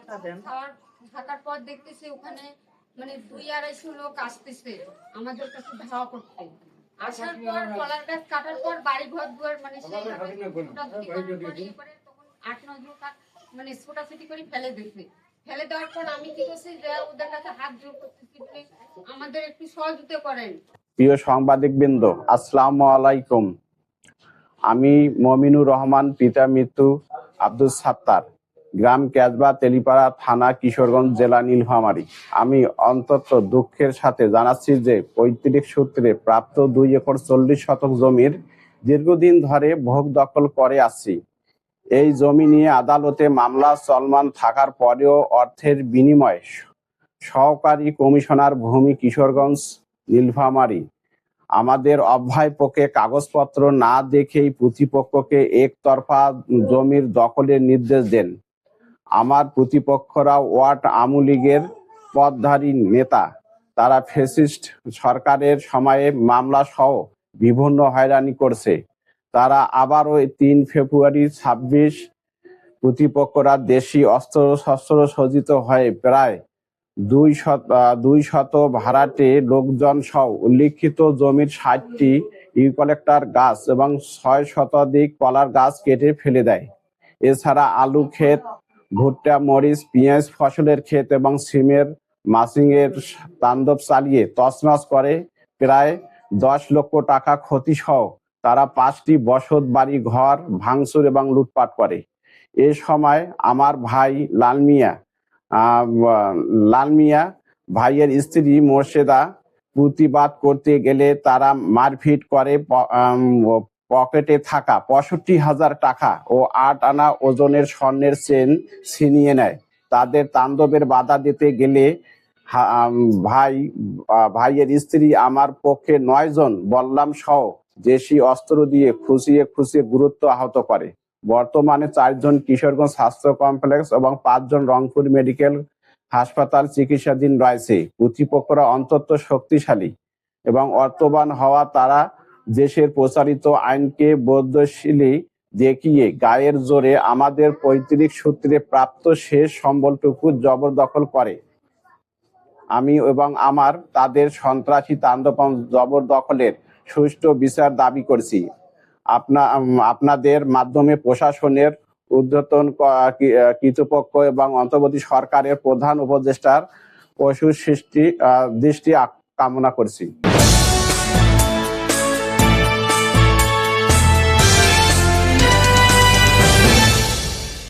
থাকার পর দেখতেছি ওখানে মানে 2-250 লোক আসতেছে আমাদের কাছে ধাওয়া করতে। আসার পর কলার গাছ কাটার পর বাড়ি ঘর দুয়ার মানে তখন 8-9 লোক মানে ছোটাছুটি করে ফেলে দিয়েছে। ফেলে দেওয়ার পর আমি কি করছি যে ওদের কাছে হাত জোর করতেছি, আমাদের একটু সহযোগিতা করেন। প্রিয় সাংবাদিকবৃন্দ, আসসালামু আলাইকুম। আমি মমিনুর রহমান, পিতা মৃত্যু আব্দুল সাত্তার, গ্রাম ক্যাজবা, তেলিপাড়া থানা, কিশোরগঞ্জ জেলা, নীলফামারী। আমি অত্যন্ত দুঃখের সাথে জানাচ্ছি যে পৈতৃক সূত্রে প্রাপ্ত 2 একর 40 শতক জমির দীর্ঘদিন ধরে ভোগ দখল করে আসছি। এই জমি নিয়ে আদালতে মামলা চলমান থাকার পরেও অর্থের বিনিময়ে সহকারী কমিশনার ভূমি, কিশোরগঞ্জ, নীলফামারী আমাদের অভ্যায় পক্ষে কাগজপত্র না দেখেই প্রতিপক্ষকে একতরফা জমির দখলের নির্দেশ দেন। আমার প্রতিপক্ষরা ওয়ার্ড আওয়ামী লীগের পদধারী নেতা। তারা ফ্যাসিস্ট সরকারের সময়ে মামলা সহ বিভিন্ন হয়রানি করছে। তারা আবারও 3 ফেব্রুয়ারি 26 প্রতিপক্ষরা দেশি অস্ত্র সজ্জিত হয়ে প্রায় 200 ভাড়াটে লোকজন সহ উল্লিখিত জমির 60টি ইউক্যালিপটাস গাছ এবং 6 শতাধিক কলার গাছ কেটে ফেলে দেয়। এছাড়া আলু ক্ষেত, ভুট্টা, মরিচ, পেঁয়াজ ফসলের ক্ষেত এবং সিমের মাসিংয়ের তাণ্ডব চালিয়ে তছনছ করে। প্রায় 10 লক্ষ টাকা ক্ষতি সহ তারা 5টি বসত বাড়ি ঘর ভাঙচুর এবং লুটপাট করে। এ সময় আমার ভাই লাল মিয়া ভাইয়ের স্ত্রী মোর্শেদা প্রতিবাদ করতে গেলে তারা মারপিট করে। পকেটে থাকা 65,000 টাকা ও 8 আনা ওজনের স্বর্ণের চেন ছিনিয়ে নেয়। তাদের তাণ্ডবের বাধা দিতে গেলে ভাইয়ের স্ত্রী আমার পক্ষে 9 জন বল্লাম সহ দেশি অস্ত্র দিয়ে খুঁচিয়ে গুরুত্ব আহত করে। বর্তমানে 4 জন কিশোরগঞ্জ স্বাস্থ্য কমপ্লেক্স এবং 5 জন রংপুর মেডিকেল হাসপাতাল চিকিৎসাধীন রয়েছে। প্রতিপক্ষরা অত্যন্ত শক্তিশালী এবং অর্থবান হওয়া তারা দেশের প্রচারিত আইনকে বৈধশীলী দেখিয়ে গায়ের জোরে আমাদের পৈতৃক সূত্রে প্রাপ্ত শেষ সম্বলটুকু জবরদখল করে। আমি এবং তাদের সন্ত্রাসী তাণ্ডব জবরদখলের সুষ্ঠু বিচার দাবি করছি। আপনাদের মাধ্যমে প্রশাসনের ঊর্ধ্বতন কর্তৃপক্ষ এবং অন্তর্বর্তী সরকারের প্রধান উপদেষ্টার দৃষ্টি কামনা করছি।